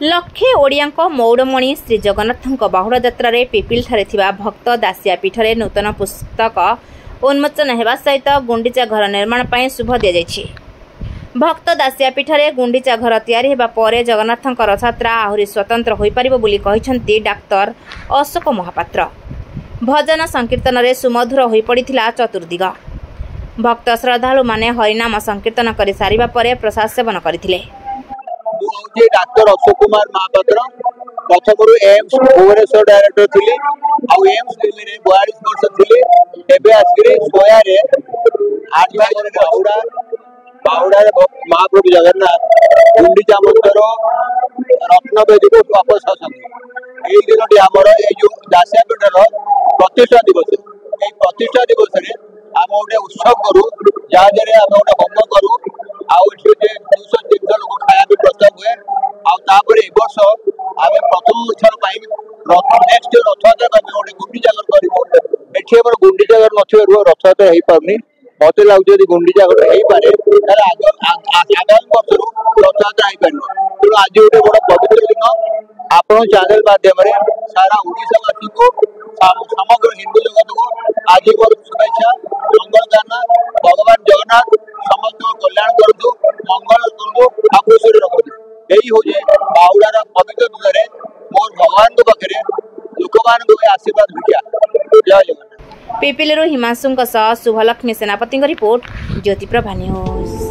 लक्षे ओडिया मौड़मणि श्री जगन्नाथ बाहुड़ यात्रा पिपिल ठारे भक्त दासिया पीठरे नूतन पुस्तक उन्मोचन होगा सहित गुंडीचा घर निर्माण पर शुभ दि जाइए। भक्त दासिया पीठरे गुंडीचा घर तैयारी हेबा परे जगन्नाथ रथयात्रा आहुरी स्वतंत्र हो पारिबो बोली कहिसंती डाक्टर अशोक महापात्र। भजन संकीर्तन रे सुमधुर हो पड़िथिला चतुर्दिग। भक्त श्रद्धालु माने हरिनाम संकीर्तन कर सारिबा परे प्रसाद सेवन करथिले। डाक्टर अशोक कुमार महापात्र प्रथम एम्स भुवनेश्वर डायरेक्टर थी आउ एम्स दिल्ली 42 वर्ष थी एबे आसकरी सोया रे आठवा बाहुड़ा बाहुड़ा महाप्रभु जगन्नाथ गुंडीचा मंदिर रत्नवेदी को वापस आसती यही दिन आमर जो दासिया पीठर प्रतिष्ठा दिवस ये प्रतिष्ठा दिवस रे आम गोटे उत्सव करूँ जहाँ आम गोटे होम करूँ आउ 200-300 लोक खाया भी प्रस्ताव हुए आउे वर्ष आम प्रथम थर नेक्स्ट रथयात्रा गोटे गुंडीचा घर करूँ गुंडीचा घर न रथयात्रा हो पारनी मत लगे गुंडीचा घर हो पारे आगामी वर्ष रथयात्रा हो पार तेणु आज गोटे बड़ा पवित्र दिन आपण चैनल माध्यम सारा ओडिशावासी को समग्र हिंदू जगत को आज शुभेच्छा मंगल गाना भगवान जगन्नाथ समस्त कल्याण करूँ मंगल करूँ आकुशे रखु यही हूँ बाहुड़ार पवित्र दिन मोर भगवान पाखे लोक मान आशीर्वाद भिक्षा जय जगन्नाथ। पिपिलु हिमांशु शुभलक्ष्मी सेनापति रिपोर्ट ज्योतिप्रभा न्यूज।